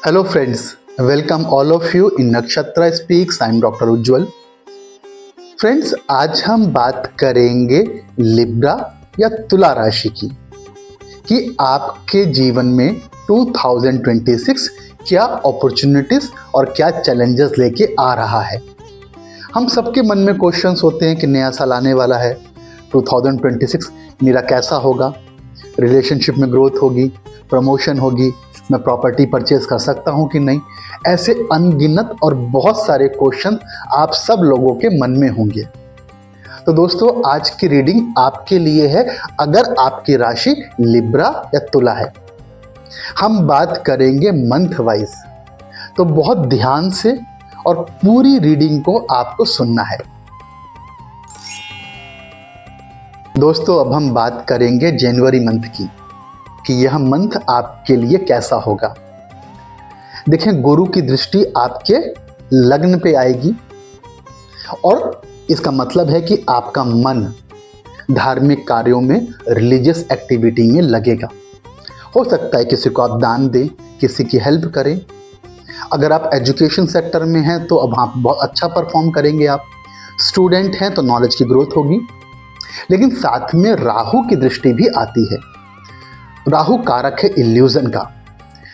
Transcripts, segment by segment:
Hello friends, welcome all of you in Nakshatra Speaks. I am Dr. Ujjwal. Friends, आज हम बात करेंगे Libra या तुला राशि की कि आपके जीवन में 2026 क्या अपॉर्चुनिटीज और क्या चैलेंजेस लेके आ रहा है। हम सबके मन में क्वेश्चंस होते हैं कि नया साल आने वाला है, 2026 मेरा कैसा होगा, रिलेशनशिप में ग्रोथ होगी, प्रमोशन होगी, मैं प्रॉपर्टी परचेज कर सकता हूँ कि नहीं। ऐसे अनगिनत और बहुत सारे क्वेश्चन आप सब लोगों के मन में होंगे। तो दोस्तों, आज की रीडिंग आपके लिए है अगर आपकी राशि लिब्रा या तुला है। हम बात करेंगे मंथ वाइज, तो बहुत ध्यान से और पूरी रीडिंग को आपको सुनना है। दोस्तों, अब हम बात करेंगे जनवरी मंथ की कि यह मंथ आपके लिए कैसा होगा। देखें, गुरु की दृष्टि आपके लग्न पे आएगी और इसका मतलब है कि आपका मन धार्मिक कार्यों में, रिलीजियस एक्टिविटी में लगेगा। हो सकता है किसी को आप दान दें, किसी की हेल्प करें। अगर आप एजुकेशन सेक्टर में हैं तो अब आप बहुत अच्छा परफॉर्म करेंगे। आप स्टूडेंट हैं तो नॉलेज की ग्रोथ होगी। लेकिन साथ में राहु की दृष्टि भी आती है। राहु कारक है इल्यूजन का,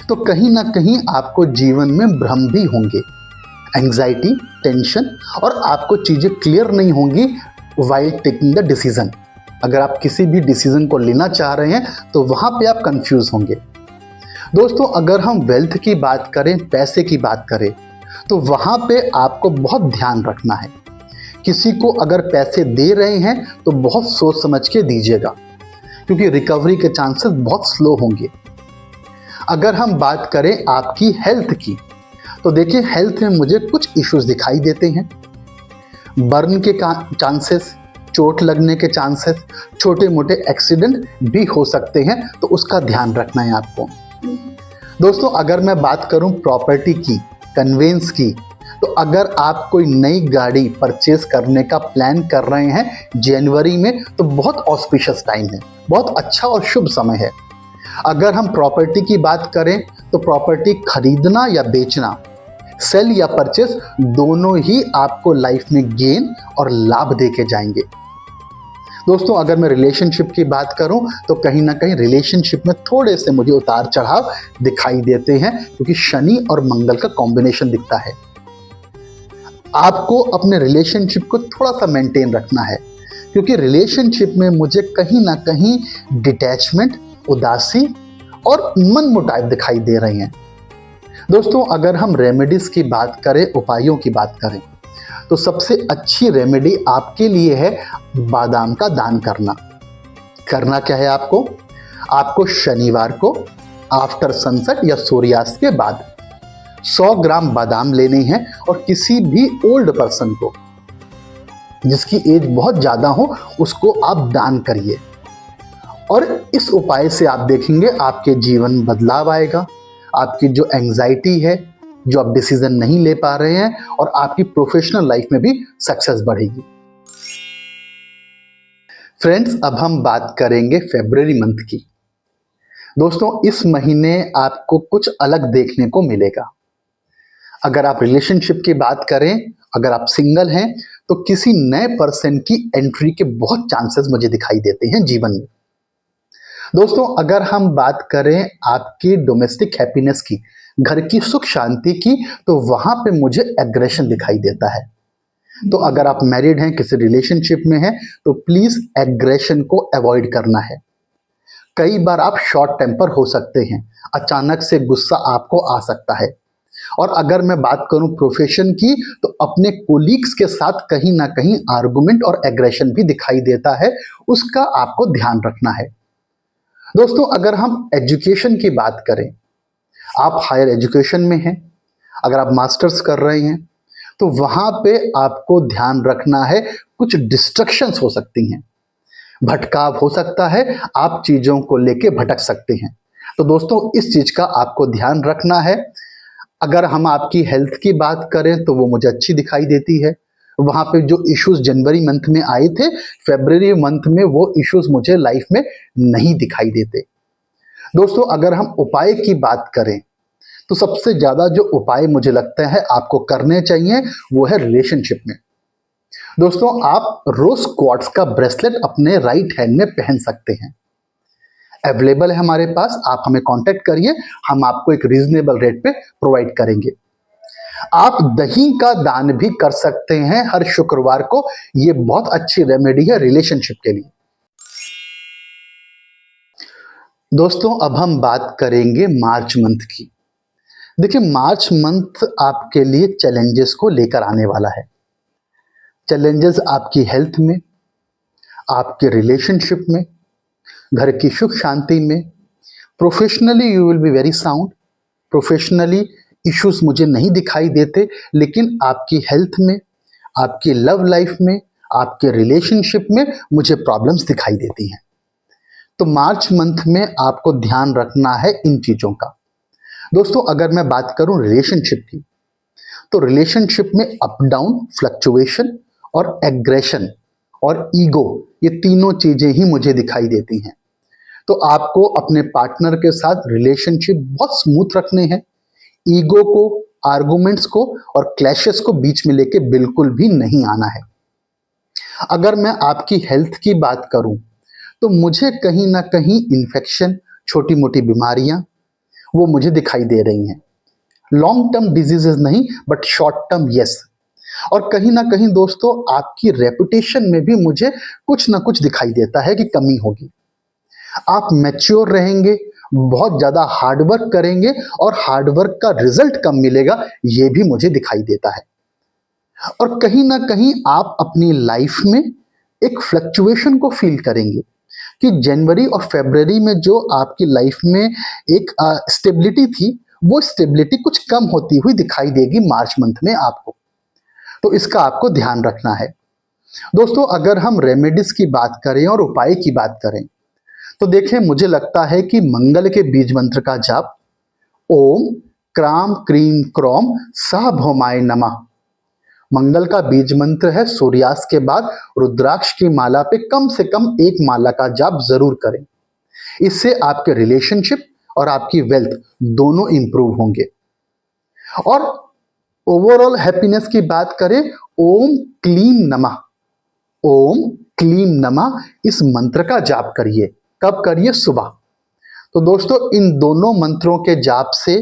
तो कहीं ना कहीं आपको जीवन में भ्रम भी होंगे, एंग्जाइटी, टेंशन, और आपको चीज़ें क्लियर नहीं होंगी वाइल टेकिंग द डिसीजन। अगर आप किसी भी डिसीजन को लेना चाह रहे हैं तो वहाँ पे आप कंफ्यूज होंगे। दोस्तों, अगर हम वेल्थ की बात करें, पैसे की बात करें, तो वहाँ पे आपको बहुत ध्यान रखना है। किसी को अगर पैसे दे रहे हैं तो बहुत सोच समझ के दीजिएगा, क्योंकि रिकवरी के चांसेस बहुत स्लो होंगे। अगर हम बात करें आपकी हेल्थ की, तो देखिए हेल्थ में मुझे कुछ इश्यूज दिखाई देते हैं। बर्न के चांसेस, चोट लगने के चांसेस, छोटे मोटे एक्सीडेंट भी हो सकते हैं, तो उसका ध्यान रखना है आपको। दोस्तों, अगर मैं बात करूं प्रॉपर्टी की, कन्वेंस की, तो अगर आप कोई नई गाड़ी परचेज करने का प्लान कर रहे हैं जनवरी में, तो बहुत ऑस्पिशियस टाइम है, बहुत अच्छा और शुभ समय है। अगर हम प्रॉपर्टी की बात करें तो प्रॉपर्टी खरीदना या बेचना, सेल या परचेस, दोनों ही आपको लाइफ में गेन और लाभ देके जाएंगे। दोस्तों, अगर मैं रिलेशनशिप की बात करूं तो कहीं ना कहीं रिलेशनशिप में थोड़े से मुझे उतार चढ़ाव दिखाई देते हैं, क्योंकि शनि और मंगल का कॉम्बिनेशन दिखता है। आपको अपने रिलेशनशिप को थोड़ा सा मेंटेन रखना है, क्योंकि रिलेशनशिप में मुझे कहीं ना कहीं डिटैचमेंट, उदासी और मन मुटाव दिखाई दे रहे हैं। दोस्तों, अगर हम रेमेडीज की बात करें, उपायों की बात करें, तो सबसे अच्छी रेमेडी आपके लिए है बादाम का दान करना। करना क्या है आपको शनिवार को आफ्टर सनसेट या सूर्यास्त के बाद 100 ग्राम बादाम लेने हैं और किसी भी ओल्ड पर्सन को, जिसकी एज बहुत ज़्यादा हो, उसको आप दान करिए। और इस उपाय से आप देखेंगे आपके जीवन में बदलाव आएगा। आपकी जो एंग्जाइटी है, जो आप डिसीजन नहीं ले पा रहे हैं, और आपकी प्रोफेशनल लाइफ में भी सक्सेस बढ़ेगी। फ्रेंड्स, अब हम बात करेंगे फरवरी मंथ की। दोस्तों, इस महीने आपको कुछ अलग देखने को मिलेगा। अगर आप रिलेशनशिप की बात करें, अगर आप सिंगल हैं, तो किसी नए पर्सन की एंट्री के बहुत चांसेस मुझे दिखाई देते हैं जीवन में। दोस्तों, अगर हम बात करें आपकी डोमेस्टिक हैप्पीनेस की, घर की सुख शांति की, तो वहां पे मुझे एग्रेशन दिखाई देता है। तो अगर आप मैरिड हैं, किसी रिलेशनशिप में हैं, तो प्लीज एग्रेशन को अवॉइड करना है। कई बार आप शॉर्ट टेम्पर हो सकते हैं, अचानक से गुस्सा आपको आ सकता है। और अगर मैं बात करूं प्रोफेशन की, तो अपने कोलीग्स के साथ कहीं ना कहीं आर्गुमेंट और एग्रेशन भी दिखाई देता है, उसका आपको ध्यान रखना है। दोस्तों, अगर हम एजुकेशन की बात करें, आप हायर एजुकेशन में हैं, अगर आप मास्टर्स कर रहे हैं, तो वहां पे आपको ध्यान रखना है, कुछ डिस्ट्रक्शंस हो सकती हैं, भटकाव हो सकता है, आप चीजों को लेके भटक सकते हैं। तो दोस्तों, इस चीज का आपको ध्यान रखना है। अगर हम आपकी हेल्थ की बात करें तो वो मुझे अच्छी दिखाई देती है। वहाँ पे जो इश्यूज जनवरी मंथ में आए थे, फरवरी मंथ में वो इश्यूज मुझे लाइफ में नहीं दिखाई देते। दोस्तों, अगर हम उपाय की बात करें तो सबसे ज्यादा जो उपाय मुझे लगता है आपको करने चाहिए वो है रिलेशनशिप में। दोस्तों, आप रोज क्वार्ट्स का ब्रेसलेट अपने राइट हैंड में पहन सकते हैं। अवेलेबल है हमारे पास, आप हमें कांटेक्ट करिए, हम आपको एक रीजनेबल रेट पे प्रोवाइड करेंगे। आप दही का दान भी कर सकते हैं हर शुक्रवार को, ये बहुत अच्छी रेमेडी है रिलेशनशिप के लिए। दोस्तों, अब हम बात करेंगे मार्च मंथ की। देखिए, मार्च मंथ आपके लिए चैलेंजेस को लेकर आने वाला है। चैलेंजेस आपकी हेल्थ में, आपके रिलेशनशिप में, घर की सुख शांति में। Professionally you will be very sound. Professionally issues मुझे नहीं दिखाई देते, लेकिन आपकी हेल्थ में, आपकी लव लाइफ में, आपके रिलेशनशिप में मुझे प्रॉब्लम्स दिखाई देती हैं। तो मार्च मंथ में आपको ध्यान रखना है इन चीजों का। दोस्तों, अगर मैं बात करूं रिलेशनशिप की, तो रिलेशनशिप में अप डाउन, फ्लक्चुएशन और एग्रेशन और ईगो, ये तीनों चीजें ही मुझे दिखाई देती हैं। तो आपको अपने पार्टनर के साथ रिलेशनशिप बहुत स्मूथ रखने हैं। ईगो को, आर्गुमेंट्स को और क्लैशेस को बीच में लेके बिल्कुल भी नहीं आना है। अगर मैं आपकी हेल्थ की बात करूं, तो मुझे कहीं ना कहीं इन्फेक्शन, छोटी मोटी बीमारियां वो मुझे दिखाई दे रही हैं। लॉन्ग टर्म डिजीजेस नहीं, बट शॉर्ट टर्म यस। और कहीं ना कहीं दोस्तों, आपकी रेपुटेशन में भी मुझे कुछ ना कुछ दिखाई देता है कि कमी होगी। आप मैच्योर रहेंगे, बहुत ज्यादा हार्डवर्क करेंगे और हार्डवर्क का रिजल्ट कम मिलेगा, ये भी मुझे दिखाई देता है। और कहीं ना कहीं आप अपनी लाइफ में एक फ्लक्चुएशन को फील करेंगे कि जनवरी और फरवरी में जो आपकी लाइफ में एक स्टेबिलिटी थी, वो स्टेबिलिटी कुछ कम होती हुई दिखाई देगी मार्च मंथ में आपको। तो इसका आपको ध्यान रखना है। दोस्तों, अगर हम रेमेडीज की बात करें और उपाय की बात करें, तो देखिए, मुझे लगता है कि मंगल के बीज मंत्र का जाप, ओम क्राम क्रीम क्रॉम सह भौमाय नमः, मंगल का बीज मंत्र है। सूर्यास्त के बाद रुद्राक्ष की माला पे कम से कम एक माला का जाप जरूर करें। इससे आपके रिलेशनशिप और आपकी वेल्थ दोनों इंप्रूव होंगे। और ओवरऑल हैप्पीनेस की बात करें, ओम क्लीम नमः, ओम क्लीम नमः, इस मंत्र का जाप करिए। कब करिए? सुबह। तो दोस्तों, इन दोनों मंत्रों के जाप से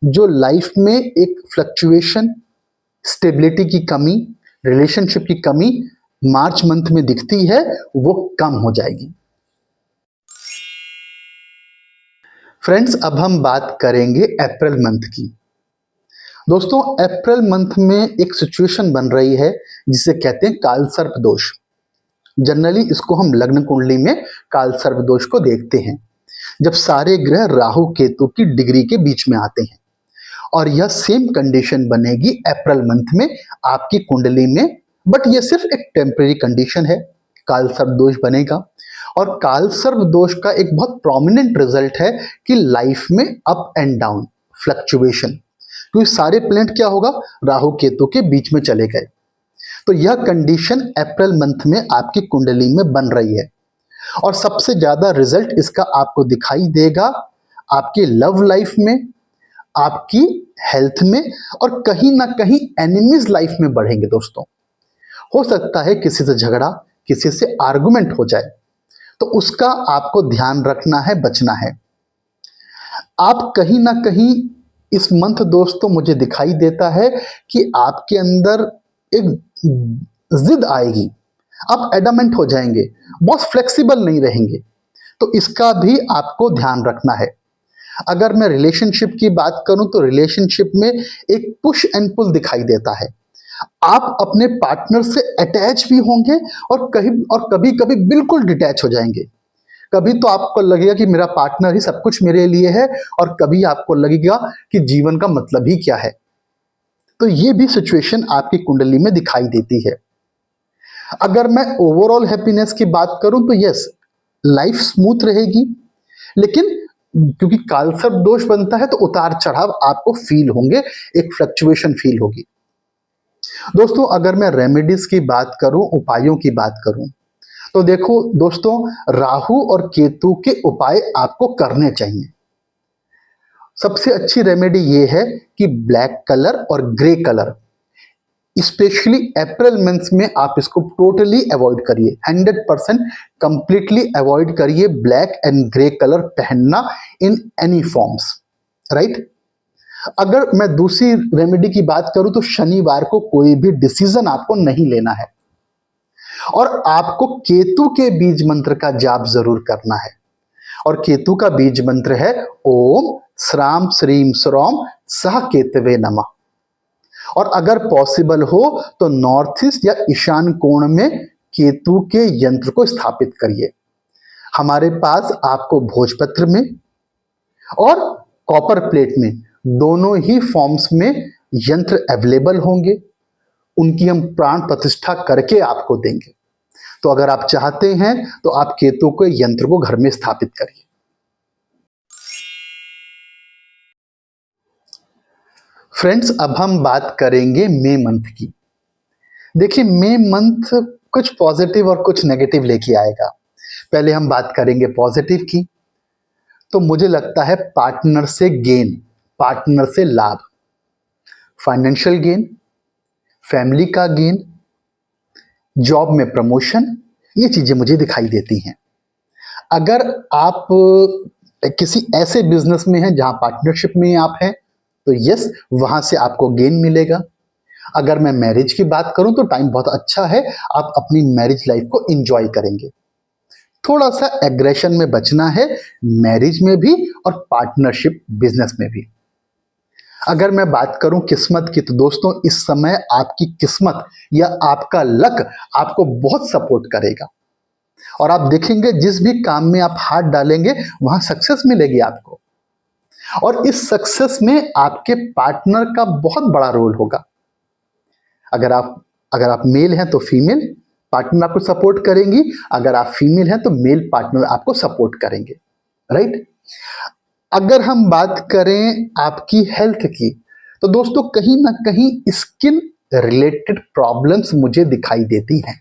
जो लाइफ में एक फ्लक्चुएशन, स्टेबिलिटी की कमी, रिलेशनशिप की कमी मार्च मंथ में दिखती है, वो कम हो जाएगी। फ्रेंड्स, अब हम बात करेंगे अप्रैल मंथ की। दोस्तों, अप्रैल मंथ में एक सिचुएशन बन रही है जिसे कहते हैं काल सर्प दोष। जनरली इसको हम लग्न कुंडली में काल सर्प दोष को देखते हैं, जब सारे ग्रह राहु केतु की डिग्री के बीच में आते हैं। और यह सेम कंडीशन बनेगी अप्रैल मंथ में आपकी कुंडली में, बट यह सिर्फ एक टेम्परेरी कंडीशन है। काल सर्प दोष बनेगा और काल सर्प दोष का एक बहुत प्रोमिनेंट रिजल्ट है कि लाइफ में अप एंड डाउन, फ्लक्चुएशन, क्योंकि सारे प्लैनेट क्या होगा, राहु केतु के बीच में चले गए। तो यह कंडीशन अप्रैल मंथ में आपकी कुंडली में बन रही है। और सबसे ज्यादा रिजल्ट इसका आपको दिखाई देगा आपकी लव लाइफ में, आपकी हेल्थ में, और कहीं ना कहीं एनिमीज लाइफ में बढ़ेंगे। दोस्तों, हो सकता है किसी से झगड़ा, किसी से आर्गुमेंट हो जाए, तो उसका आपको ध्यान रखना है, बचना है। आप कहीं ना कहीं इस मंथ दोस्तों मुझे दिखाई देता है कि आपके अंदर एक जिद आएगी, आप एडमेंट हो जाएंगे, बहुत फ्लेक्सिबल नहीं रहेंगे। तो इसका भी आपको ध्यान रखना है। अगर मैं रिलेशनशिप की बात करूं, तो रिलेशनशिप में एक पुश एंड पुल दिखाई देता है। आप अपने पार्टनर से अटैच भी होंगे और कभी कभी बिल्कुल डिटैच हो जाएंगे। कभी तो आपको लगेगा कि मेरा पार्टनर ही सब कुछ मेरे लिए है, और कभी आपको लगेगा कि जीवन का मतलब ही क्या है। तो ये भी सिचुएशन आपकी कुंडली में दिखाई देती है। अगर मैं ओवरऑल हैप्पीनेस की बात करूं, तो यस, लाइफ स्मूथ रहेगी, लेकिन क्योंकि कालसर्प दोष बनता है तो उतार चढ़ाव आपको फील होंगे, एक फ्लक्चुएशन फील होगी। दोस्तों, अगर मैं रेमेडीज की बात करूं, उपायों की बात करूं, तो देखो दोस्तों, राहु और केतु के उपाय आपको करने चाहिए। सबसे अच्छी रेमेडी ये है कि ब्लैक कलर और grey colour, specially April month में आप इसको टोटली अवॉइड करिए, 100% कंप्लीटली अवॉइड करिए ब्लैक एंड ग्रे कलर पहनना इन एनी फॉर्म्स, राइट। अगर मैं दूसरी रेमेडी की बात करूं तो शनिवार को कोई भी डिसीजन आपको नहीं लेना है और आपको केतु के बीज मंत्र का जाप जरूर करना है। और केतु का बीज मंत्र है ओम श्राम श्रीम श्रौम सह केतवे नमः। और अगर पॉसिबल हो तो नॉर्थ ईस्ट या ईशान कोण में केतु के यंत्र को स्थापित करिए। हमारे पास आपको भोजपत्र में और कॉपर प्लेट में दोनों ही फॉर्म्स में यंत्र अवेलेबल होंगे, उनकी हम प्राण प्रतिष्ठा करके आपको देंगे। तो अगर आप चाहते हैं तो आप केतु के यंत्र को घर में स्थापित करिए। फ्रेंड्स, अब हम बात करेंगे मई मंथ की। देखिए, मई मंथ कुछ पॉजिटिव और कुछ नेगेटिव लेके आएगा। पहले हम बात करेंगे पॉजिटिव की। तो मुझे लगता है पार्टनर से गेन, पार्टनर से लाभ, फाइनेंशियल गेन, फैमिली का गेन, जॉब में प्रमोशन, ये चीजें मुझे दिखाई देती हैं। अगर आप किसी ऐसे बिजनेस में हैं जहां पार्टनरशिप में आप हैं तो यस, वहां से आपको गेन मिलेगा। अगर मैं मैरिज की बात करूं तो टाइम बहुत अच्छा है, आप अपनी मैरिज लाइफ को एंजॉय करेंगे। थोड़ा सा एग्रेशन में बचना है मैरिज में भी और पार्टनरशिप बिजनेस में भी। अगर मैं बात करूं किस्मत की तो दोस्तों, इस समय आपकी किस्मत या आपका लक आपको बहुत सपोर्ट करेगा और आप देखेंगे जिस भी काम में आप हाथ डालेंगे वहां सक्सेस मिलेगी आपको। और इस सक्सेस में आपके पार्टनर का बहुत बड़ा रोल होगा। अगर आप मेल हैं तो फीमेल पार्टनर आपको सपोर्ट करेंगी, अगर आप फीमेल हैं तो मेल पार्टनर आपको सपोर्ट करेंगे, राइट। अगर हम बात करें आपकी हेल्थ की तो दोस्तों, कहीं ना कहीं स्किन रिलेटेड प्रॉब्लम्स मुझे दिखाई देती हैं,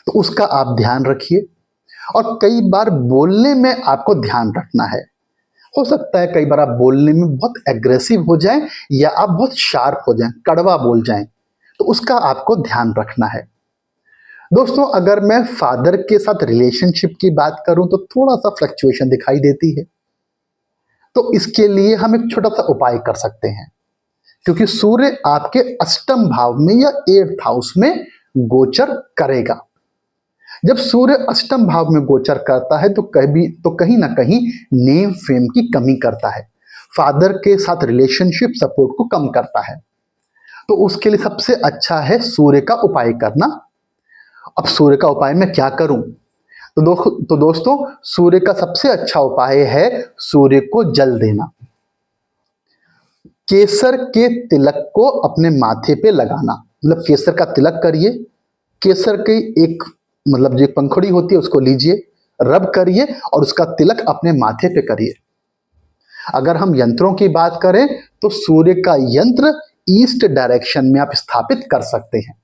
तो उसका आप ध्यान रखिए। और कई बार बोलने में आपको ध्यान रखना है। हो सकता है कई बार आप बोलने में बहुत एग्रेसिव हो जाएं या आप बहुत शार्प हो जाएं, कड़वा बोल जाएं, तो उसका आपको ध्यान रखना है। दोस्तों, अगर मैं फादर के साथ रिलेशनशिप की बात करूं तो थोड़ा सा फ्लक्चुएशन दिखाई देती है। तो इसके लिए हम एक छोटा सा उपाय कर सकते हैं, क्योंकि सूर्य आपके अष्टम भाव में या 8th हाउस में गोचर करेगा। जब सूर्य अष्टम भाव में गोचर करता है तो कहीं ना कहीं नेम फेम की कमी करता है, फादर के साथ रिलेशनशिप सपोर्ट को कम करता है। तो उसके लिए सबसे अच्छा है सूर्य का उपाय करना। अब सूर्य का उपाय मैं क्या करूं? तो दोस्तों, सूर्य का सबसे अच्छा उपाय है सूर्य को जल देना। केसर के तिलक को अपने माथे पे लगाना, मतलब केसर का तिलक करिए, केसर की एक मतलब जो पंखुड़ी होती है उसको लीजिए, रब करिए और उसका तिलक अपने माथे पे करिए। अगर हम यंत्रों की बात करें तो सूर्य का यंत्र ईस्ट डायरेक्शन में आप स्थापित कर सकते हैं।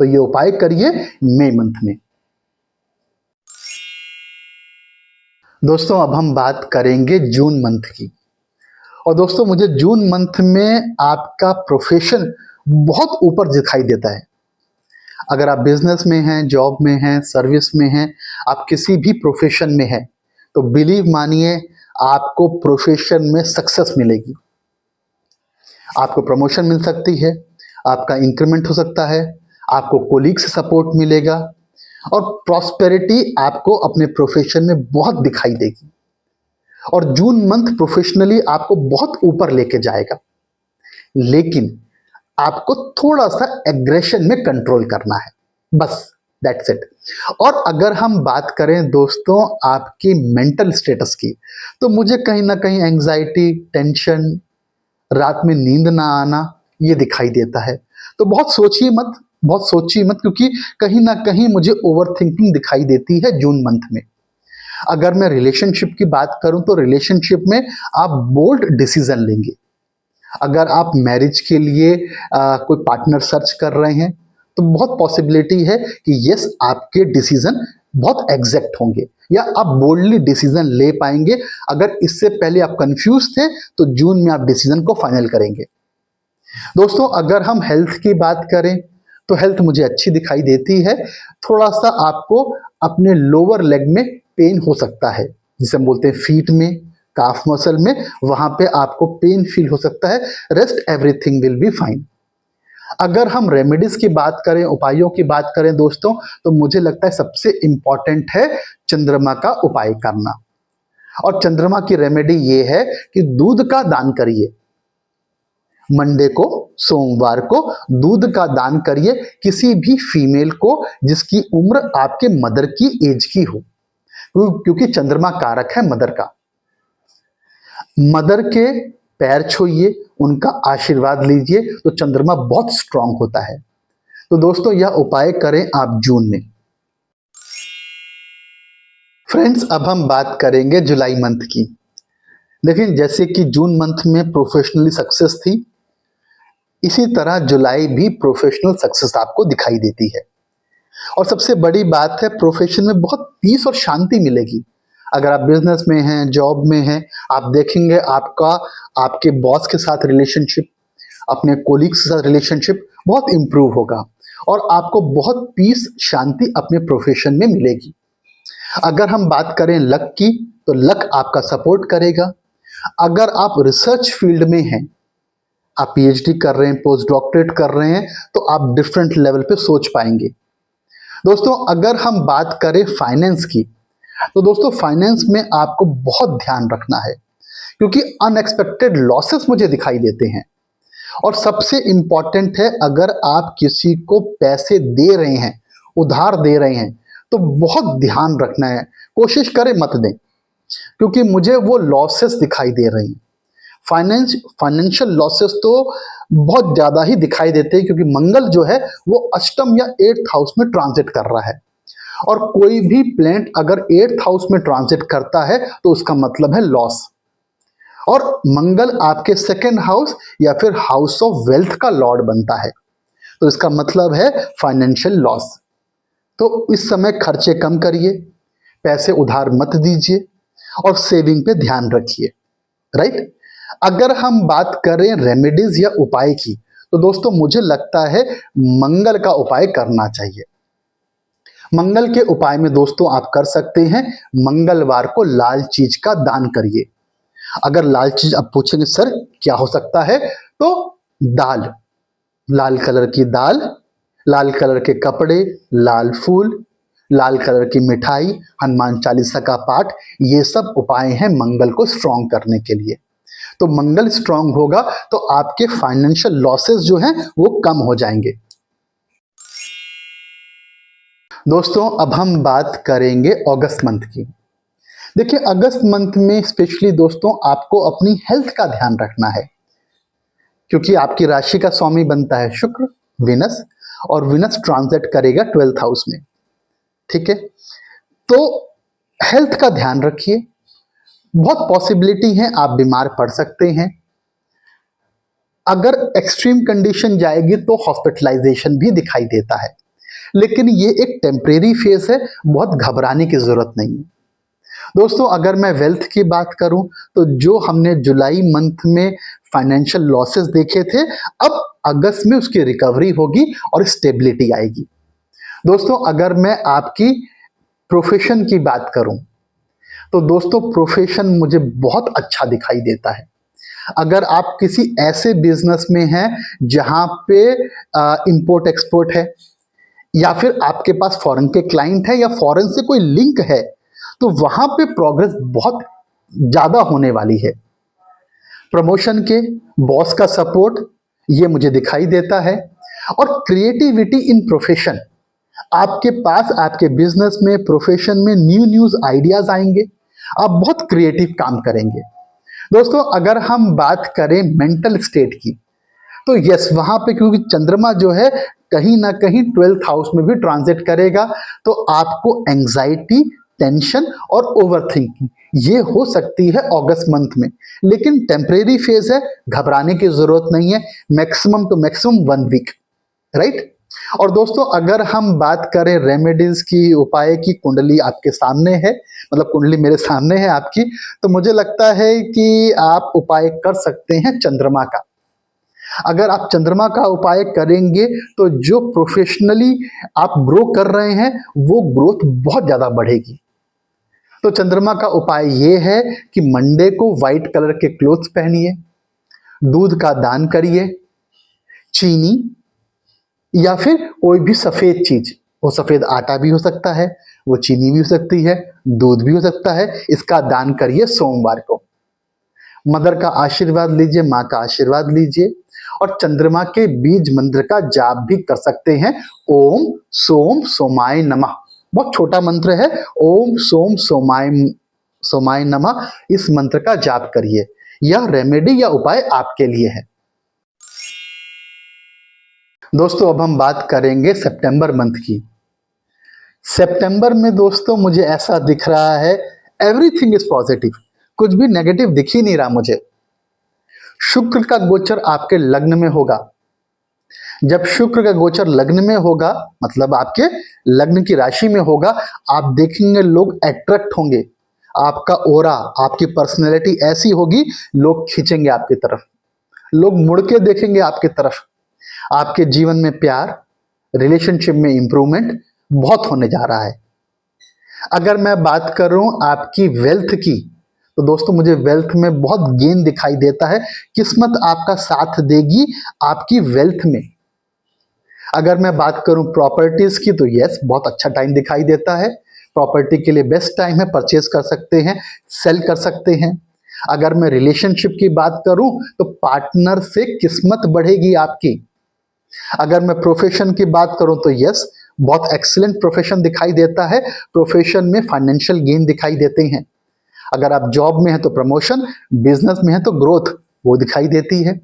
तो ये उपाय करिए मई मंथ में। दोस्तों, अब हम बात करेंगे जून मंथ की। और दोस्तों, मुझे जून मंथ में आपका प्रोफेशन बहुत ऊपर दिखाई देता है। अगर आप बिजनेस में हैं, जॉब में हैं, सर्विस में हैं, आप किसी भी प्रोफेशन में हैं, तो बिलीव मानिए आपको प्रोफेशन में सक्सेस मिलेगी। आपको प्रमोशन मिल सकती है, आपका इंक्रीमेंट हो सकता है, आपको कोलीग से सपोर्ट मिलेगा और प्रॉस्पेरिटी आपको अपने प्रोफेशन में बहुत दिखाई देगी। और जून मंथ प्रोफेशनली आपको बहुत ऊपर लेके जाएगा, लेकिन आपको थोड़ा सा एग्रेशन में कंट्रोल करना है, बस दैट्स इट। और अगर हम बात करें दोस्तों आपकी मेंटल स्टेटस की, तो मुझे कहीं ना कहीं एंजाइटी, टेंशन, रात में नींद ना आना, ये दिखाई देता है। तो बहुत सोचिए मत, क्योंकि कहीं ना कहीं मुझे ओवर थिंकिंग दिखाई देती है जून मंथ में। अगर मैं रिलेशनशिप की बात करूं तो रिलेशनशिप में आप बोल्ड डिसीजन लेंगे। अगर आप मैरिज के लिए कोई पार्टनर सर्च कर रहे हैं तो बहुत पॉसिबिलिटी है कि यस, आपके डिसीजन बहुत एग्जैक्ट होंगे या आप बोल्डली डिसीजन ले पाएंगे। अगर इससे पहले आप कंफ्यूज थे तो जून में आप डिसीजन को फाइनल करेंगे। दोस्तों अगर हम हेल्थ की बात करें तो हेल्थ मुझे अच्छी दिखाई देती है। थोड़ा सा आपको अपने लोअर लेग में पेन हो सकता है, जिसे हम बोलते हैं फीट में, काफ मसल में, वहां पे आपको पेन फील हो सकता है। Rest everything will be fine. अगर हम रेमेडीज की बात करें, उपायों की बात करें दोस्तों, तो मुझे लगता है सबसे इंपॉर्टेंट है चंद्रमा का उपाय करना। और चंद्रमा की रेमेडी ये है कि दूध का दान करिए। मंडे को, सोमवार को दूध का दान करिए किसी भी फीमेल को जिसकी उम्र आपके मदर की एज की हो, क्योंकि चंद्रमा कारक है मदर का। मदर के पैर छूइए, उनका आशीर्वाद लीजिए, तो चंद्रमा बहुत स्ट्रांग होता है। तो दोस्तों यह उपाय करें आप जून में। फ्रेंड्स अब हम बात करेंगे जुलाई मंथ की। देखिए जैसे कि जून मंथ में प्रोफेशनली सक्सेस थी, इसी तरह जुलाई भी प्रोफेशनल सक्सेस आपको दिखाई देती है। और सबसे बड़ी बात है, प्रोफेशन में बहुत पीस और शांति मिलेगी। अगर आप बिजनेस में हैं, जॉब में हैं, आप देखेंगे आपके बॉस के साथ रिलेशनशिप, अपने कोलीग्स के साथ रिलेशनशिप बहुत इंप्रूव होगा और आपको बहुत पीस शांति अपने प्रोफेशन में मिलेगी। अगर हम बात करें लक की, तो लक आपका सपोर्ट करेगा। अगर आप रिसर्च फील्ड में हैं, आप पीएचडी कर रहे हैं, पोस्ट डॉक्टरेट कर रहे हैं, तो आप डिफरेंट लेवल पे सोच पाएंगे। दोस्तों अगर हम बात करें फाइनेंस की, तो दोस्तों फाइनेंस में आपको बहुत ध्यान रखना है, क्योंकि अनएक्सपेक्टेड लॉसेस मुझे दिखाई देते हैं। और सबसे इंपॉर्टेंट है, अगर आप किसी को पैसे दे रहे हैं, उधार दे रहे हैं, तो बहुत ध्यान रखना है। कोशिश करें मत दें, क्योंकि मुझे वो लॉसेस दिखाई दे रही हैं। फाइनेंशियल लॉसेस तो बहुत ज्यादा ही दिखाई देते हैं, क्योंकि मंगल जो है वो अष्टम या 8th हाउस में ट्रांजिट कर रहा है। और कोई भी प्लैनेट अगर 8th हाउस में ट्रांजिट करता है तो उसका मतलब है लॉस। और मंगल आपके 2nd हाउस या फिर हाउस ऑफ वेल्थ का लॉर्ड बनता है, तो इसका मतलब है फाइनेंशियल लॉस। तो इस समय खर्चे कम करिए, पैसे उधार मत दीजिए और सेविंग पे ध्यान रखिए, राइट। अगर हम बात करें रेमेडीज या उपाय की, तो दोस्तों मुझे लगता है मंगल का उपाय करना चाहिए। मंगल के उपाय में दोस्तों आप कर सकते हैं, मंगलवार को लाल चीज का दान करिए। अगर लाल चीज आप पूछेंगे सर क्या हो सकता है, तो दाल, लाल कलर की दाल, लाल कलर के कपड़े, लाल फूल, लाल कलर की मिठाई, हनुमान चालीसा का पाठ, ये सब उपाय हैं मंगल को स्ट्रॉन्ग करने के लिए। तो मंगल स्ट्रांग होगा तो आपके फाइनेंशियल लॉसेस जो हैं वो कम हो जाएंगे। दोस्तों अब हम बात करेंगे अगस्त मंथ की। देखिए अगस्त मंथ में स्पेशली दोस्तों आपको अपनी हेल्थ का ध्यान रखना है, क्योंकि आपकी राशि का स्वामी बनता है शुक्र, विनस, और विनस ट्रांजिट करेगा 12th हाउस में, ठीक है। तो हेल्थ का ध्यान रखिए। बहुत पॉसिबिलिटी है आप बीमार पड़ सकते हैं। अगर एक्सट्रीम कंडीशन जाएगी तो हॉस्पिटलाइजेशन भी दिखाई देता है, लेकिन ये एक टेम्परेरी फेज है, बहुत घबराने की जरूरत नहीं है। दोस्तों अगर मैं वेल्थ की बात करूं, तो जो हमने जुलाई मंथ में फाइनेंशियल लॉसेस देखे थे, अब अगस्त में उसकी रिकवरी होगी और स्टेबिलिटी आएगी। दोस्तों अगर मैं आपकी प्रोफेशन की बात करूं, तो दोस्तों प्रोफेशन मुझे बहुत अच्छा दिखाई देता है। अगर आप किसी ऐसे बिजनेस में हैं जहां पे इंपोर्ट एक्सपोर्ट है, या फिर आपके पास फॉरेन के क्लाइंट है या फॉरेन से कोई लिंक है, तो वहां पे प्रोग्रेस बहुत ज्यादा होने वाली है। प्रमोशन के, बॉस का सपोर्ट, ये मुझे दिखाई देता है। और क्रिएटिविटी इन प्रोफेशन, आपके पास आपके बिजनेस में, प्रोफेशन में न्यूज आइडियाज आएंगे, आप बहुत क्रिएटिव काम करेंगे। दोस्तों अगर हम बात करें मेंटल स्टेट की, तो यस वहां पे क्योंकि चंद्रमा जो है कहीं ना कहीं 12th हाउस में भी ट्रांजिट करेगा, तो आपको एंजाइटी, टेंशन और ओवरथिंकिंग ये हो सकती है अगस्त मंथ में, लेकिन टेम्परेरी फेज है, घबराने की जरूरत नहीं है। Maximum to maximum 1 week, right. और दोस्तों अगर हम बात करें रेमेडीज की, उपाय की, कुंडली आपके सामने है, मतलब कुंडली मेरे सामने है आपकी, तो मुझे लगता है कि आप उपाय कर सकते हैं चंद्रमा का। अगर आप चंद्रमा का उपाय करेंगे तो जो प्रोफेशनली आप ग्रो कर रहे हैं वो ग्रोथ बहुत ज्यादा बढ़ेगी। तो चंद्रमा का उपाय ये है कि मंडे को व्हाइट कलर के क्लोथ्स पहनिए, दूध का दान करिए, चीनी या फिर कोई भी सफेद चीज, वो सफेद आटा भी हो सकता है, वो चीनी भी हो सकती है, दूध भी हो सकता है, इसका दान करिए सोमवार को। मदर का आशीर्वाद लीजिए, माँ का आशीर्वाद लीजिए, और चंद्रमा के बीज मंत्र का जाप भी कर सकते हैं। ओम सोम सोमाय नमः, बहुत छोटा मंत्र है, ओम सोम सोमाय सोमाय नमः, इस मंत्र का जाप करिए। यह रेमेडी या उपाय आपके लिए है। दोस्तों अब हम बात करेंगे सितंबर मंथ की। सितंबर में दोस्तों मुझे ऐसा दिख रहा है, एवरीथिंग इज पॉजिटिव, कुछ भी नेगेटिव दिख ही नहीं रहा मुझे। शुक्र का गोचर आपके लग्न में होगा। जब शुक्र का गोचर लग्न में होगा, मतलब आपके लग्न की राशि में होगा, आप देखेंगे लोग अट्रैक्ट होंगे, आपका ओरा, आपकी पर्सनैलिटी ऐसी होगी, लोग खींचेंगे आपकी तरफ, लोग मुड़ के देखेंगे आपकी तरफ। आपके जीवन में प्यार, रिलेशनशिप में इंप्रूवमेंट बहुत होने जा रहा है। अगर मैं बात करूं आपकी वेल्थ की, तो दोस्तों मुझे वेल्थ में बहुत गेन दिखाई देता है। किस्मत आपका साथ देगी आपकी वेल्थ में। अगर मैं बात करूं प्रॉपर्टीज की, तो यस, बहुत अच्छा टाइम दिखाई देता है। प्रॉपर्टी के लिए बेस्ट टाइम है, परचेज कर सकते हैं, सेल कर सकते हैं। अगर मैं रिलेशनशिप की बात करूं तो पार्टनर से किस्मत बढ़ेगी आपकी। अगर मैं प्रोफेशन की बात करूं तो यस, बहुत एक्सीलेंट प्रोफेशन दिखाई देता है। प्रोफेशन में फाइनेंशियल गेन दिखाई देते हैं। अगर आप जॉब में हैं तो प्रमोशन, बिजनेस में है तो ग्रोथ वो दिखाई देती है।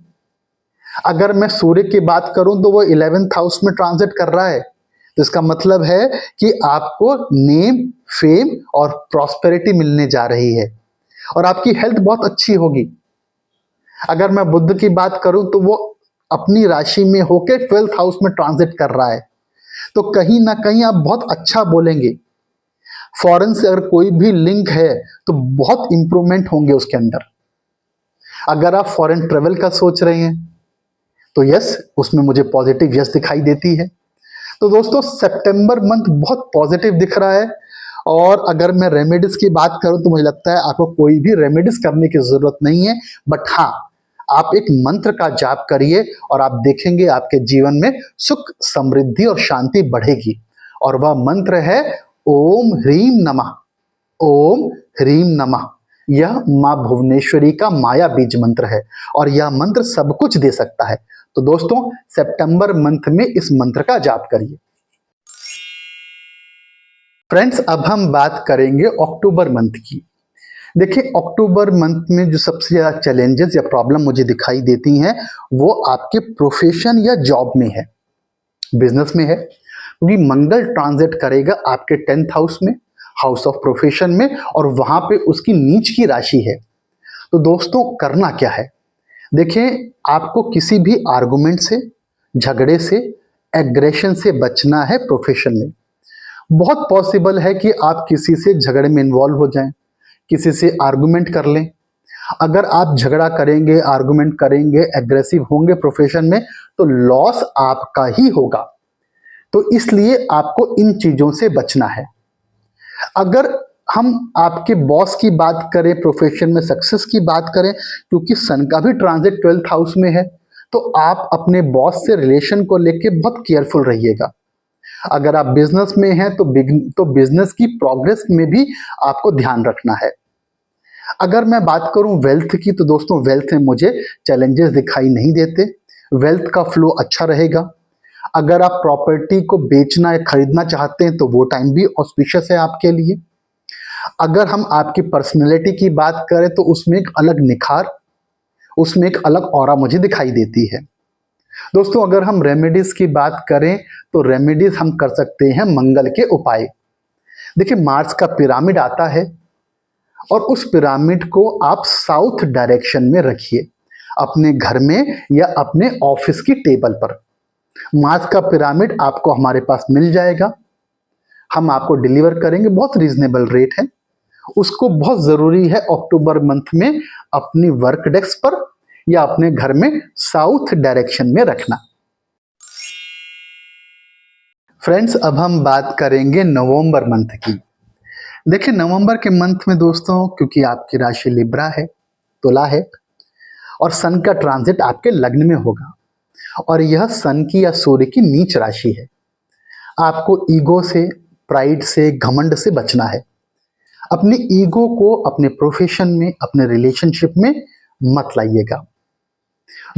अगर मैं सूर्य की बात करूं तो वो 11th हाउस में ट्रांजिट कर रहा है, तो इसका मतलब है कि आपको नेम, फेम और प्रॉस्पेरिटी मिलने जा रही है, और आपकी हेल्थ बहुत अच्छी होगी। अगर मैं बुध की बात करूं तो वो अपनी राशि में होकर 12th हाउस में ट्रांजिट कर रहा है, तो कहीं ना कहीं आप बहुत अच्छा बोलेंगे। फॉरेन से अगर कोई भी लिंक है तो बहुत इंप्रूवमेंट होंगे उसके अंदर। अगर आप फॉरेन ट्रेवल का सोच रहे हैं तो यस, उसमें मुझे पॉजिटिव यस दिखाई देती है। तो दोस्तों सितंबर मंथ बहुत पॉजिटिव दिख रहा है। और अगर मैं रेमेडीज की बात करूं तो मुझे लगता है आपको कोई भी रेमेडीज करने की जरूरत नहीं है, बट हाँ, आप एक मंत्र का जाप करिए और आप देखेंगे आपके जीवन में सुख, समृद्धि और शांति बढ़ेगी। और वह मंत्र है ओम ह्रीम नमः। ओम ह्रीम नमः, यह मां भुवनेश्वरी का माया बीज मंत्र है, और यह मंत्र सब कुछ दे सकता है। तो दोस्तों सितंबर मंथ में इस मंत्र का जाप करिए। फ्रेंड्स अब हम बात करेंगे अक्टूबर मंथ की। देखिए अक्टूबर मंथ में जो सबसे ज्यादा चैलेंजेस या प्रॉब्लम मुझे दिखाई देती हैं वो आपके प्रोफेशन या जॉब में है, बिजनेस में है, क्योंकि मंगल ट्रांजिट करेगा आपके 10th हाउस में, हाउस ऑफ प्रोफेशन में, और वहां पे उसकी नीच की राशि है। तो दोस्तों करना क्या है, देखिए आपको किसी भी आर्गुमेंट से, झगड़े से, एग्रेशन से बचना है। प्रोफेशन में बहुत पॉसिबल है कि आप किसी से झगड़े में इन्वॉल्व हो जाएं, किसी से आर्गुमेंट कर लें। अगर आप झगड़ा करेंगे, आर्गुमेंट करेंगे, एग्रेसिव होंगे प्रोफेशन में, तो लॉस आपका ही होगा। तो इसलिए आपको इन चीजों से बचना है। अगर हम आपके बॉस की बात करें, प्रोफेशन में सक्सेस की बात करें, क्योंकि सन का भी ट्रांजिट 12th हाउस में है, तो आप अपने बॉस से रिलेशन को लेके बहुत केयरफुल रहिएगा। अगर आप बिजनेस में हैं तो बिजनेस की प्रोग्रेस में भी आपको ध्यान रखना है। अगर मैं बात करूं वेल्थ की, तो दोस्तों वेल्थ में मुझे चैलेंजेस दिखाई नहीं देते, वेल्थ का फ्लो अच्छा रहेगा। अगर आप प्रॉपर्टी को बेचना या खरीदना चाहते हैं तो वो टाइम भी ऑस्पिशियस है आपके लिए। अगर हम आपकी पर्सनैलिटी की बात करें तो उसमें एक अलग निखार, उसमें एक अलग ऑरा मुझे दिखाई देती है। दोस्तों अगर हम रेमेडीज की बात करें तो रेमेडीज हम कर सकते हैं मंगल के उपाय। देखिए मार्स का पिरामिड आता है, और उस पिरामिड को आप साउथ डायरेक्शन में रखिए, अपने घर में या अपने ऑफिस की टेबल पर। मास का पिरामिड आपको हमारे पास मिल जाएगा, हम आपको डिलीवर करेंगे, बहुत रीजनेबल रेट है। उसको बहुत जरूरी है अक्टूबर मंथ में अपनी वर्क डेस्क पर या अपने घर में साउथ डायरेक्शन में रखना। फ्रेंड्स, अब हम बात करेंगे नवंबर मंथ की। देखिए, नवंबर के मंथ में दोस्तों, क्योंकि आपकी राशि लिब्रा है, तुला है, और सन का ट्रांजिट आपके लग्न में होगा, और यह सन की या सूर्य की नीच राशि है। आपको ईगो से, प्राइड से, घमंड से बचना है। अपनी ईगो को अपने प्रोफेशन में, अपने रिलेशनशिप में मत लाइएगा।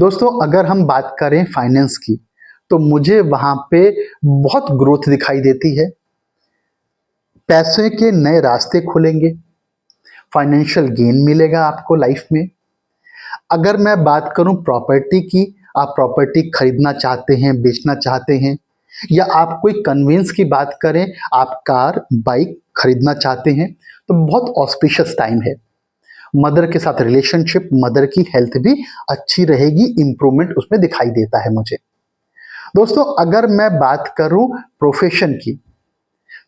दोस्तों, अगर हम बात करें फाइनेंस की, तो मुझे वहां पे बहुत ग्रोथ दिखाई देती है। पैसे के नए रास्ते खुलेंगे, फाइनेंशियल गेन मिलेगा आपको लाइफ में। अगर मैं बात करूं प्रॉपर्टी की, आप प्रॉपर्टी खरीदना चाहते हैं, बेचना चाहते हैं, या आप कोई कन्वेंस की बात करें, आप कार बाइक खरीदना चाहते हैं, तो बहुत ऑस्पिशियस टाइम है। मदर के साथ रिलेशनशिप, मदर की हेल्थ भी अच्छी रहेगी, इंप्रूवमेंट उसमें दिखाई देता है मुझे। दोस्तों, अगर मैं बात करूं प्रोफेशन की,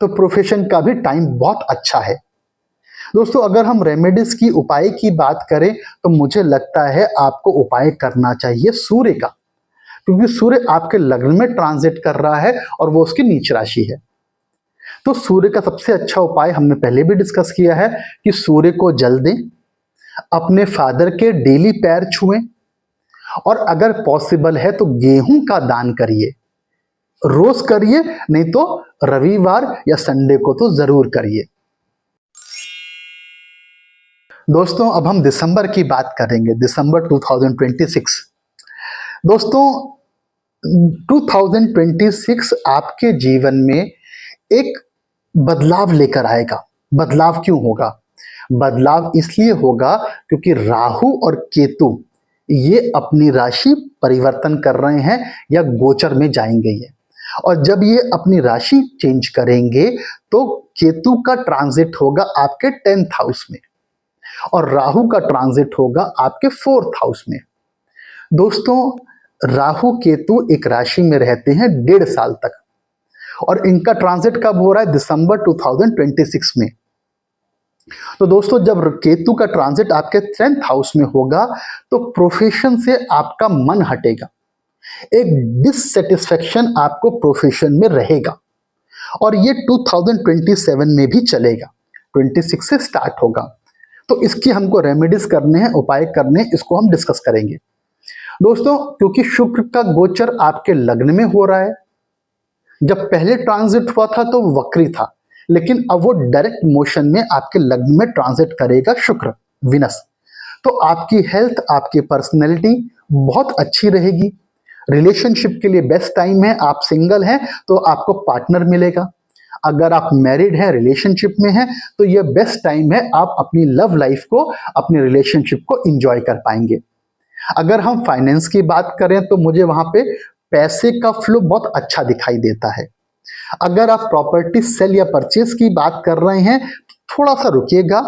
तो प्रोफेशन का भी टाइम बहुत अच्छा है। दोस्तों, अगर हम रेमेडीज की, उपाय की बात करें, तो मुझे लगता है आपको उपाय करना चाहिए सूर्य का, क्योंकि सूर्य आपके लग्न में ट्रांजिट कर रहा है और वो उसकी नीच राशि है। तो सूर्य का सबसे अच्छा उपाय हमने पहले भी डिस्कस किया है कि सूर्य को जल दें, अपने फादर के डेली पैर छुएं, और अगर पॉसिबल है तो गेहूं का दान करिए। रोज करिए, नहीं तो रविवार या संडे को तो जरूर करिए। दोस्तों, अब हम दिसंबर की बात करेंगे, दिसंबर 2026। दोस्तों, 2026 आपके जीवन में एक बदलाव लेकर आएगा। बदलाव क्यों होगा? बदलाव इसलिए होगा क्योंकि राहु और केतु ये अपनी राशि परिवर्तन कर रहे हैं या गोचर में जाएंगे ये। और जब ये अपनी राशि चेंज करेंगे तो केतु का ट्रांजिट होगा आपके 10th हाउस में, और राहु का ट्रांजिट होगा आपके 4th हाउस में। दोस्तों, राहु केतु एक राशि में रहते हैं 1.5 साल तक, और इनका ट्रांजिट कब हो रहा है? दिसंबर 2026 में। तो दोस्तों, जब केतु का ट्रांजिट आपके 10th हाउस में होगा तो प्रोफेशन से आपका मन हटेगा, एक डिससेटिस्फेक्शन आपको प्रोफेशन में रहेगा, और ये 2027 में भी चलेगा, 26 से स्टार्ट होगा। तो इसकी हमको रेमेडीज करने हैं, उपाय करने हैं, इसको हम डिस्कस करेंगे। दोस्तों, क्योंकि शुक्र का गोचर आपके लग्न में हो रहा है, जब पहले ट्रांजिट हुआ था तो वक्री था, लेकिन अब वो डायरेक्ट मोशन में आपके लग्न में ट्रांजिट करेगा शुक्र, विनस। तो आपकी हेल्थ, आपकी पर्सनैलिटी बहुत अच्छी रहेगी। रिलेशनशिप के लिए बेस्ट टाइम है। आप सिंगल हैं तो आपको पार्टनर मिलेगा। अगर आप मैरिड हैं, रिलेशनशिप में हैं, तो ये बेस्ट टाइम है, आप अपनी लव लाइफ को, अपनी रिलेशनशिप को एंजॉय कर पाएंगे। अगर हम फाइनेंस की बात करें तो मुझे वहां पे पैसे का फ्लो बहुत अच्छा दिखाई देता है। अगर आप प्रॉपर्टी सेल या परचेज की बात कर रहे हैं, थोड़ा सा रुकिएगा,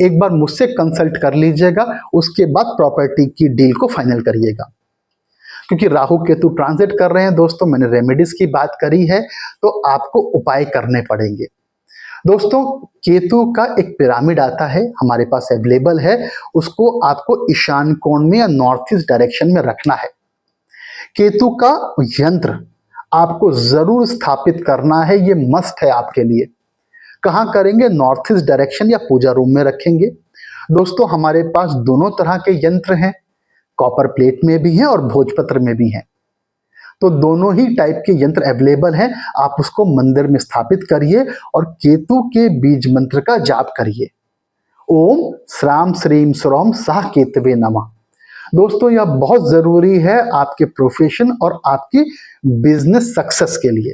एक बार मुझसे कंसल्ट कर लीजिएगा, उसके बाद प्रॉपर्टी की डील को फाइनल करिएगा। क्योंकि राहु केतु ट्रांजिट कर रहे हैं दोस्तों, मैंने रेमेडीज की बात करी है, तो आपको उपाय करने पड़ेंगे। दोस्तों, केतु का एक पिरामिड आता है, हमारे पास अवेलेबल है, उसको आपको ईशान कोण में या नॉर्थ ईस्ट डायरेक्शन में रखना है। केतु का यंत्र आपको जरूर स्थापित करना है, ये मस्ट है आपके लिए। कहाँ करेंगे? नॉर्थ ईस्ट डायरेक्शन या पूजा रूम में रखेंगे। दोस्तों, हमारे पास दोनों तरह के यंत्र हैं, कॉपर प्लेट में भी हैं और भोजपत्र में भी हैं। तो दोनों ही टाइप के यंत्र अवेलेबल हैं। आप उसको मंदिर में स्थापित करिए और केतु के बीज मंत्र का जाप करिए। ओम श्राम श्रीम श्रोम साह केतवे नमः। दोस्तों, यह बहुत जरूरी है आपके प्रोफेशन और आपकी बिजनेस सक्सेस के लिए।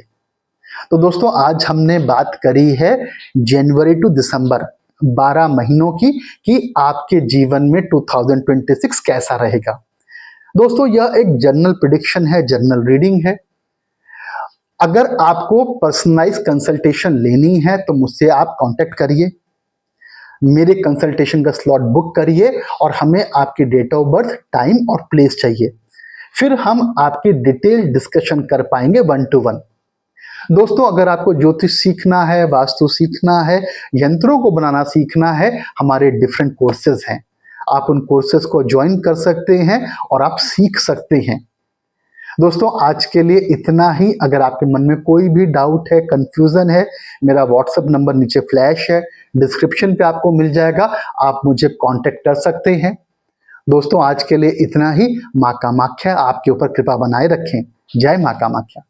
तो दोस्तों, आज हमने बात करी है जनवरी टू दिसंबर 12 महीनों की, कि आपके जीवन में 2026 कैसा रहेगा। दोस्तों, यह एक जनरल प्रेडिक्शन है, जनरल रीडिंग है। अगर आपको पर्सनलाइज कंसल्टेशन लेनी है तो मुझसे आप कांटेक्ट करिए, मेरे कंसल्टेशन का स्लॉट बुक करिए, और हमें आपकी डेट ऑफ बर्थ, टाइम और प्लेस चाहिए। फिर हम आपकी डिटेल डिस्कशन कर पाएंगे 1 to 1। दोस्तों, अगर आपको ज्योतिष सीखना है, वास्तु सीखना है, यंत्रों को बनाना सीखना है, हमारे डिफरेंट कोर्सेज हैं। आप उन कोर्सेज को ज्वाइन कर सकते हैं और आप सीख सकते हैं। दोस्तों, आज के लिए इतना ही। अगर आपके मन में कोई भी डाउट है, कंफ्यूजन है, मेरा व्हाट्सएप नंबर नीचे फ्लैश है, डिस्क्रिप्शन पे आपको मिल जाएगा, आप मुझे कांटेक्ट कर सकते हैं। दोस्तों, आज के लिए इतना ही। माँ कामाख्या आपके ऊपर कृपा बनाए रखें। जय माँ कामाख्या।